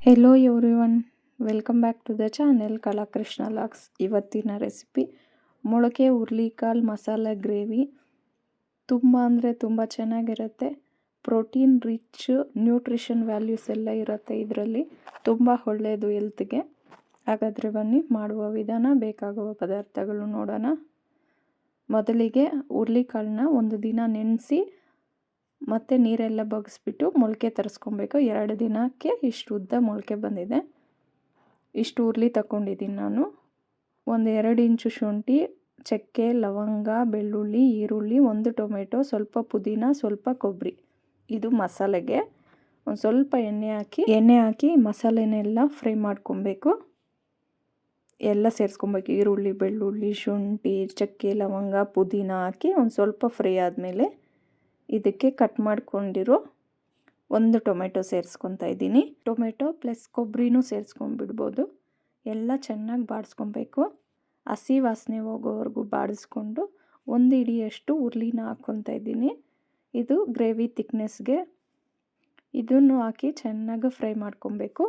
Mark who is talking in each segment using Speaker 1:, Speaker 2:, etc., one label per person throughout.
Speaker 1: Hello everyone, welcome back to the channel Kalakrishna logs. ಇವತ್ತಿನ recipe ಮೊಳಕೆ ಹುರ್ಲಿಕಾಳು ಮಸಾಲೆ ಗ್ರೇವಿ. ತುಂಬ ಅಂದರೆ ತುಂಬ ಚೆನ್ನಾಗಿರುತ್ತೆ. ಪ್ರೋಟೀನ್ ರಿಚ್, ನ್ಯೂಟ್ರಿಷನ್ ವ್ಯಾಲ್ಯೂಸ್ ಎಲ್ಲ ಇರುತ್ತೆ ಇದರಲ್ಲಿ. ತುಂಬ ಒಳ್ಳೆಯದು ಹೆಲ್ತ್ಗೆ. ಹಾಗಾದರೆ ಬನ್ನಿ ಮಾಡುವ ವಿಧಾನ, ಬೇಕಾಗುವ ಪದಾರ್ಥಗಳು ನೋಡೋಣ. ಮೊದಲಿಗೆ ಹುರ್ಲಿಕಾಳನ್ನ ಒಂದು ದಿನ ನೆನೆಸಿ ಮತ್ತು ನೀರೆಲ್ಲ ಬಗ್ಸ್ಬಿಟ್ಟು ಮೊಳಕೆ ತರಿಸ್ಕೊಬೇಕು. 2 ದಿನಕ್ಕೆ ಇಷ್ಟು ಉದ್ದ ಮೊಳಕೆ ಬಂದಿದೆ. ಇಷ್ಟು ಹುರ್ಲಿ ತಗೊಂಡಿದ್ದೀನಿ ನಾನು. ಒಂದು 2 ಇಂಚು ಶುಂಠಿ, ಚಕ್ಕೆ, ಲವಂಗ, ಬೆಳ್ಳುಳ್ಳಿ, ಈರುಳ್ಳಿ, 1 ಟೊಮೆಟೊ, ಸ್ವಲ್ಪ ಪುದೀನ, ಸ್ವಲ್ಪ ಕೊಬ್ಬರಿ. ಇದು ಮಸಾಲೆಗೆ. ಒಂದು ಸ್ವಲ್ಪ ಎಣ್ಣೆ ಹಾಕಿ ಮಸಾಲೆನೆಲ್ಲ ಫ್ರೈ ಮಾಡ್ಕೊಬೇಕು. ಎಲ್ಲ ಸೇರಿಸ್ಕೊಬೇಕು. ಈರುಳ್ಳಿ, ಬೆಳ್ಳುಳ್ಳಿ, ಶುಂಠಿ, ಚಕ್ಕೆ, ಲವಂಗ, ಪುದೀನ ಹಾಕಿ ಒಂದು ಸ್ವಲ್ಪ ಫ್ರೈ ಆದಮೇಲೆ ಇದಕ್ಕೆ ಕಟ್ ಮಾಡ್ಕೊಂಡಿರೋ 1 ಟೊಮೆಟೊ ಸೇರಿಸ್ಕೊತಾ ಇದ್ದೀನಿ. ಟೊಮೆಟೊ ಪ್ಲಸ್ ಕೊಬ್ಬರಿನೂ ಸೇರಿಸ್ಕೊಂಡ್ಬಿಡ್ಬೋದು. ಎಲ್ಲ ಚೆನ್ನಾಗಿ ಬಾಡಿಸ್ಕೊಬೇಕು. ಹಸಿ ವಾಸನೆ ಹೋಗೋವರೆಗೂ ಬಾಡಿಸ್ಕೊಂಡು 1 ಹಿಡಿಯಷ್ಟು ಹುರ್ಲಿನ ಹಾಕ್ಕೊತಾ ಇದ್ದೀನಿ. ಇದು ಗ್ರೇವಿ ತಿಕ್ನೆಸ್ಗೆ. ಇದನ್ನು ಹಾಕಿ ಚೆನ್ನಾಗಿ ಫ್ರೈ ಮಾಡ್ಕೊಬೇಕು.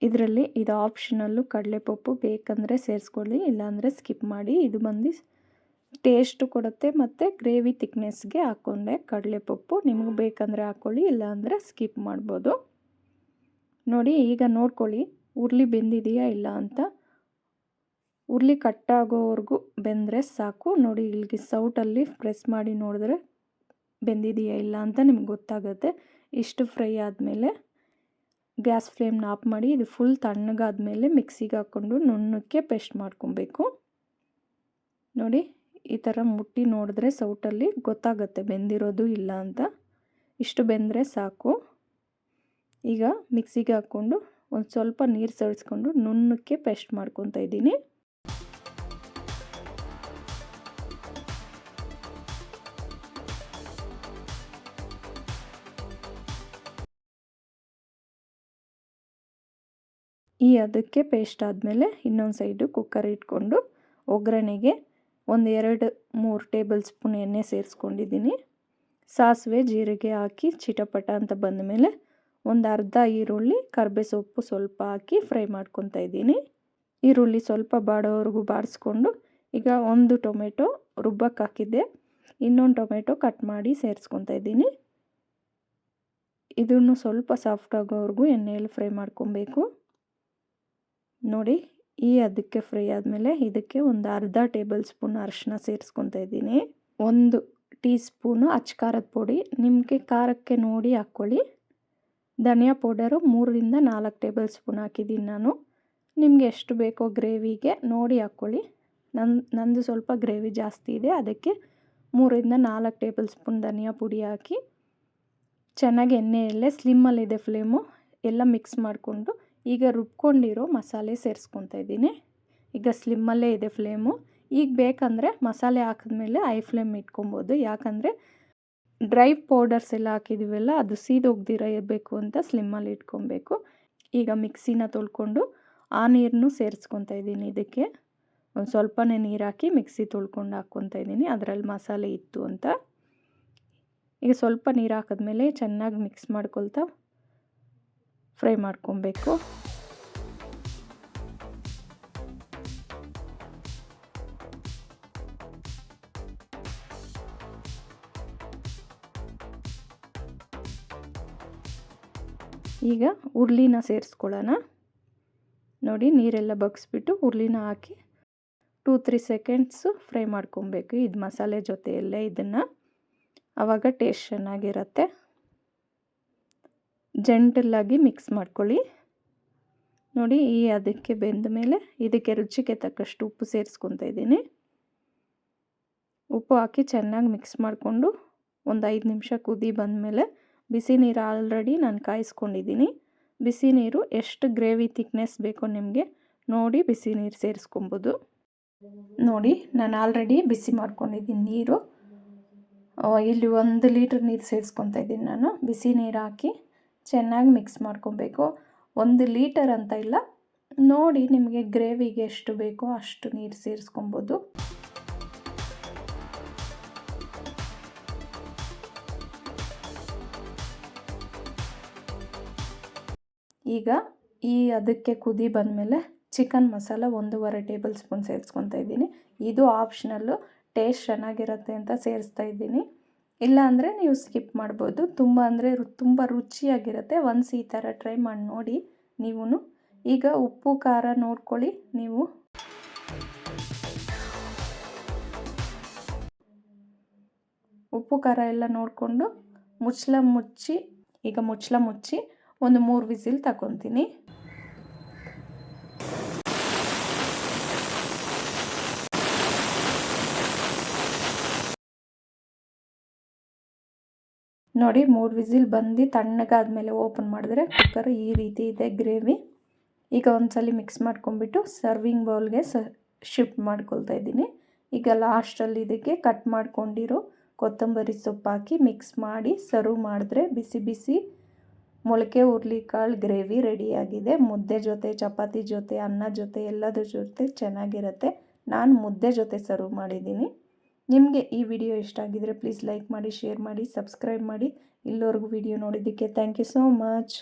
Speaker 1: ಇದರಲ್ಲಿ ಇದು ಆಪ್ಷನಲ್ಲು, ಕಡಲೆಪಪ್ಪು ಬೇಕಂದರೆ ಸೇರಿಸ್ಕೊಳ್ಳಿ, ಇಲ್ಲಾಂದರೆ ಸ್ಕಿಪ್ ಮಾಡಿ. ಇದು ಬಂದು ಟೇಸ್ಟ್ ಕೊಡುತ್ತೆ ಮತ್ತು ಗ್ರೇವಿ ತಿಕ್ನೆಸ್ಗೆ ಹಾಕ್ಕೊಂಡೆ ಕಡಲೆಪಪ್ಪು. ನಿಮಗೆ ಬೇಕಂದರೆ ಹಾಕ್ಕೊಳ್ಳಿ, ಇಲ್ಲಾಂದರೆ ಸ್ಕಿಪ್ ಮಾಡ್ಬೋದು. ನೋಡಿ, ಈಗ ನೋಡ್ಕೊಳ್ಳಿ ಹುರ್ಲಿ ಬೆಂದಿದೆಯಾ ಇಲ್ಲ ಅಂತ. ಹುರ್ಲಿ ಕಟ್ಟಾಗೋವರೆಗೂ ಬೆಂದರೆ ಸಾಕು. ನೋಡಿ, ಇಲ್ಲಿಗೆ ಸೌಟಲ್ಲಿ ಪ್ರೆಸ್ ಮಾಡಿ ನೋಡಿದ್ರೆ ಬೆಂದಿದೆಯಾ ಇಲ್ಲ ಅಂತ ನಿಮ್ಗೆ ಗೊತ್ತಾಗುತ್ತೆ. ಇಷ್ಟು ಫ್ರೈ ಆದಮೇಲೆ ಗ್ಯಾಸ್ ಫ್ಲೇಮ್ನ ಆಫ್ ಮಾಡಿ ಇದು ಫುಲ್ ತಣ್ಣಗಾದ್ಮೇಲೆ ಮಿಕ್ಸಿಗೆ ಹಾಕ್ಕೊಂಡು ನುಣ್ಣಕ್ಕೆ ಪೇಸ್ಟ್ ಮಾಡ್ಕೊಬೇಕು. ನೋಡಿ, ಈ ಥರ ಮುಟ್ಟಿ ನೋಡಿದ್ರೆ ಸೌಟಲ್ಲಿ ಗೊತ್ತಾಗುತ್ತೆ ಬೆಂದಿರೋದು ಇಲ್ಲ ಅಂತ. ಇಷ್ಟು ಬೆಂದರೆ ಸಾಕು. ಈಗ ಮಿಕ್ಸಿಗೆ ಹಾಕ್ಕೊಂಡು ಒಂದು ಸ್ವಲ್ಪ ನೀರು ಸರಿಸ್ಕೊಂಡು ನುಣ್ಣಕ್ಕೆ ಪೇಸ್ಟ್ ಮಾಡ್ಕೊತಾ ಇದ್ದೀನಿ. ಅದಕ್ಕೆ ಪೇಸ್ಟ್ ಆದಮೇಲೆ ಇನ್ನೊಂದು ಸೈಡು ಕುಕ್ಕರ್ ಇಟ್ಕೊಂಡು ಒಗ್ಗರಣೆಗೆ ಒಂದು 2-3 ಟೇಬಲ್ ಸ್ಪೂನ್ ಎಣ್ಣೆ ಸೇರಿಸ್ಕೊಂಡಿದ್ದೀನಿ. ಸಾಸಿವೆ, ಜೀರಿಗೆ ಹಾಕಿ ಚಿಟಪಟ ಅಂತ ಬಂದ ಮೇಲೆ ಒಂದು ಅರ್ಧ ಈರುಳ್ಳಿ, ಕರಿಬೇವು ಸೊಪ್ಪು ಸ್ವಲ್ಪ ಹಾಕಿ ಫ್ರೈ ಮಾಡ್ಕೊತಾ ಇದ್ದೀನಿ. ಈರುಳ್ಳಿ ಸ್ವಲ್ಪ ಬಾಡೋವರೆಗೂ ಬಾಡಿಸ್ಕೊಂಡು ಈಗ 1 ಟೊಮೆಟೊ ರುಬ್ಬಕ್ಕೆ ಹಾಕಿದ್ದೆ, ಇನ್ನೊಂದು ಟೊಮೆಟೊ ಕಟ್ ಮಾಡಿ ಸೇರಿಸ್ಕೊತಾ ಇದ್ದೀನಿ. ಇದನ್ನು ಸ್ವಲ್ಪ ಸಾಫ್ಟ್ ಆಗೋವರೆಗೂ ಎಣ್ಣೆಯಲ್ಲಿ ಫ್ರೈ ಮಾಡ್ಕೊಬೇಕು. ನೋಡಿ, ಅದಕ್ಕೆ ಫ್ರೈ ಆದಮೇಲೆ ಇದಕ್ಕೆ ಒಂದು ಅರ್ಧ ಟೇಬಲ್ ಸ್ಪೂನ್ ಅರಿಶಿನ ಸೇರಿಸ್ಕೊತಾ ಇದ್ದೀನಿ. 1 ಟೀ ಸ್ಪೂನು ಅಚ್ಚ ಖಾರದ ಪುಡಿ, ನಿಮಗೆ ಖಾರಕ್ಕೆ ನೋಡಿ ಹಾಕ್ಕೊಳ್ಳಿ. ಧನಿಯಾ ಪೌಡರು 3-4 ಟೇಬಲ್ ಸ್ಪೂನ್ ಹಾಕಿದ್ದೀನಿ ನಾನು. ನಿಮಗೆ ಎಷ್ಟು ಬೇಕೋ ಗ್ರೇವಿಗೆ ನೋಡಿ ಹಾಕ್ಕೊಳ್ಳಿ. ನಂದು ಸ್ವಲ್ಪ ಗ್ರೇವಿ ಜಾಸ್ತಿ ಇದೆ, ಅದಕ್ಕೆ 3-4 ಟೇಬಲ್ ಸ್ಪೂನ್ ಧನಿಯಾ ಪುಡಿ ಹಾಕಿ ಚೆನ್ನಾಗಿ ಎಣ್ಣೆಯಲ್ಲೇ ಸ್ಲಿಮ್ಮಲ್ಲಿದೆ ಫ್ಲೇಮು ಎಲ್ಲ ಮಿಕ್ಸ್ ಮಾಡಿಕೊಂಡು ಈಗ ರುಬ್ಕೊಂಡಿರೋ ಮಸಾಲೆ ಸೇರಿಸ್ಕೊತಾ ಇದ್ದೀನಿ. ಈಗ ಸ್ಲಿಮ್ಮಲ್ಲೇ ಇದೆ ಫ್ಲೇಮು. ಈಗ ಬೇಕಂದರೆ ಮಸಾಲೆ ಹಾಕಿದ್ಮೇಲೆ ಐ ಫ್ಲೇಮ್ ಇಟ್ಕೊಬೋದು. ಯಾಕಂದರೆ ಡ್ರೈ ಪೌಡರ್ಸ್ ಎಲ್ಲ ಹಾಕಿದ್ದೀವಲ್ಲ, ಅದು ಸೀದೋಗ್ದಿರ ಇರಬೇಕು ಅಂತ ಸ್ಲಿಮ್ಮಲ್ಲಿ ಇಟ್ಕೊಬೇಕು. ಈಗ ಮಿಕ್ಸಿನ ತೊಳ್ಕೊಂಡು ಆ ನೀರನ್ನು ಸೇರಿಸ್ಕೊತಾ ಇದ್ದೀನಿ. ಇದಕ್ಕೆ ಒಂದು ಸ್ವಲ್ಪನೇ ನೀರು ಹಾಕಿ ಮಿಕ್ಸಿ ತೊಳ್ಕೊಂಡು ಹಾಕ್ಕೊತಾ ಇದ್ದೀನಿ, ಅದರಲ್ಲಿ ಮಸಾಲೆ ಇತ್ತು ಅಂತ. ಈಗ ಸ್ವಲ್ಪ ನೀರು ಹಾಕಿದ್ಮೇಲೆ ಚೆನ್ನಾಗಿ ಮಿಕ್ಸ್ ಮಾಡ್ಕೊಳ್ತಾ ಫ್ರೈ ಮಾಡ್ಕೊಬೇಕು. ಈಗ ಹುರ್ಲಿನ ಸೇರಿಸ್ಕೊಳ್ಳೋಣ. ನೋಡಿ, ನೀರೆಲ್ಲ ಬಗ್ಸ್ಬಿಟ್ಟು ಹುರ್ಲಿನ ಹಾಕಿ 2-3 ಸೆಕೆಂಡ್ಸು ಫ್ರೈ ಮಾಡ್ಕೊಬೇಕು ಇದು ಮಸಾಲೆ ಜೊತೆಯಲ್ಲೇ ಇದನ್ನು. ಆವಾಗ ಟೇಸ್ಟ್ ಚೆನ್ನಾಗಿರುತ್ತೆ. ಜೆಂಟಲಾಗಿ ಮಿಕ್ಸ್ ಮಾಡ್ಕೊಳ್ಳಿ. ನೋಡಿ, ಅದಕ್ಕೆ ಬೆಂದ ಮೇಲೆ ಇದಕ್ಕೆ ರುಚಿಗೆ ತಕ್ಕಷ್ಟು ಉಪ್ಪು ಸೇರಿಸ್ಕೊತಾ ಇದ್ದೀನಿ. ಉಪ್ಪು ಹಾಕಿ ಚೆನ್ನಾಗಿ ಮಿಕ್ಸ್ ಮಾಡಿಕೊಂಡು ಒಂದು 5 ನಿಮಿಷ ಕುದಿ ಬಂದಮೇಲೆ ಬಿಸಿ ನೀರು ಆಲ್ರೆಡಿ ನಾನು ಕಾಯಿಸ್ಕೊಂಡಿದ್ದೀನಿ. ಬಿಸಿ ನೀರು ಎಷ್ಟು ಗ್ರೇವಿ ತಿಕ್ನೆಸ್ ಬೇಕೋ ನಿಮಗೆ ನೋಡಿ ಬಿಸಿ ನೀರು ಸೇರಿಸ್ಕೊಬೋದು. ನೋಡಿ, ನಾನು ಆಲ್ರೆಡಿ ಬಿಸಿ ಮಾಡ್ಕೊಂಡಿದ್ದೀನಿ ನೀರು. ಇಲ್ಲಿ 1 ಲೀಟ್ರ್ ನೀರು ಸೇರಿಸ್ಕೊತಾ ಇದ್ದೀನಿ ನಾನು. ಬಿಸಿ ನೀರು ಹಾಕಿ ಚೆನ್ನಾಗಿ ಮಿಕ್ಸ್ ಮಾಡ್ಕೊಬೇಕು. 1 ಲೀಟರ್ ಅಂತ ಇಲ್ಲ, ನೋಡಿ ನಿಮಗೆ ಗ್ರೇವಿಗೆ ಎಷ್ಟು ಬೇಕೋ ಅಷ್ಟು ನೀರು ಸೇರಿಸ್ಕೊಬೋದು. ಈಗ ಅದಕ್ಕೆ ಕುದಿ ಬಂದಮೇಲೆ ಚಿಕನ್ ಮಸಾಲ 1.5 ಟೇಬಲ್ ಸ್ಪೂನ್ ಸೇರಿಸ್ಕೊತಾ ಇದ್ದೀನಿ. ಇದು ಆಪ್ಷನಲ್ಲು, ಟೇಸ್ಟ್ ಚೆನ್ನಾಗಿರುತ್ತೆ ಅಂತ ಸೇರಿಸ್ತಾ ಇದ್ದೀನಿ. ಇಲ್ಲ ಅಂದರೆ ನೀವು ಸ್ಕಿಪ್ ಮಾಡ್ಬೋದು. ತುಂಬ ರುಚಿಯಾಗಿರುತ್ತೆ. ಒನ್ಸ್ ಈ ಥರ ಟ್ರೈ ಮಾಡಿ ನೋಡಿ ನೀವೂ. ಈಗ ಉಪ್ಪು ಖಾರ ನೋಡ್ಕೊಳ್ಳಿ ನೀವು. ಉಪ್ಪು ಖಾರ ಎಲ್ಲ ನೋಡಿಕೊಂಡು ಮುಚ್ಚಳ ಮುಚ್ಚಿ ಒಂದು 3 ವಿಸಿಲ್ ತಗೊತೀನಿ. ನೋಡಿ 3 ವಿಸಿಲ್ ಬಂದು ತಣ್ಣಗಾದ್ಮೇಲೆ ಓಪನ್ ಮಾಡಿದ್ರೆ ಕುಕ್ಕರ್ ಈ ರೀತಿ ಇದೆ ಗ್ರೇವಿ. ಈಗ ಒಂದ್ಸಲಿ ಮಿಕ್ಸ್ ಮಾಡ್ಕೊಂಡ್ಬಿಟ್ಟು ಸರ್ವಿಂಗ್ ಬೌಲ್ಗೆ ಶಿಫ್ಟ್ ಮಾಡ್ಕೊಳ್ತಾ ಇದ್ದೀನಿ. ಈಗ ಲಾಸ್ಟಲ್ಲಿ ಇದಕ್ಕೆ ಕಟ್ ಮಾಡ್ಕೊಂಡಿರೋ ಕೊತ್ತಂಬರಿ ಸೊಪ್ಪು ಹಾಕಿ ಮಿಕ್ಸ್ ಮಾಡಿ ಸರ್ವ್ ಮಾಡಿದ್ರೆ ಬಿಸಿ ಬಿಸಿ ಮೊಳಕೆ ಹುರುಳಿಕಾಳು ಗ್ರೇವಿ ರೆಡಿಯಾಗಿದೆ. ಮುದ್ದೆ ಜೊತೆ, ಚಪಾತಿ ಜೊತೆ, ಅನ್ನ ಜೊತೆ ಎಲ್ಲದ್ರ ಜೊತೆ ಚೆನ್ನಾಗಿರುತ್ತೆ. ನಾನು ಮುದ್ದೆ ಜೊತೆ ಸರ್ವ್ ಮಾಡಿದ್ದೀನಿ. ನಿಮಗೆ ಈ ವಿಡಿಯೋ ಇಷ್ಟ ಆಗಿದರೆ ಪ್ಲೀಸ್ ಲೈಕ್ ಮಾಡಿ, ಶೇರ್ ಮಾಡಿ, ಸಬ್ಸ್ಕ್ರೈಬ್ ಮಾಡಿ. ಇಲ್ಲಿವರೆಗೂ ವಿಡಿಯೋ ನೋಡಿದ್ದಕ್ಕೆ ಥ್ಯಾಂಕ್ ಯು ಸೋ ಮಚ್.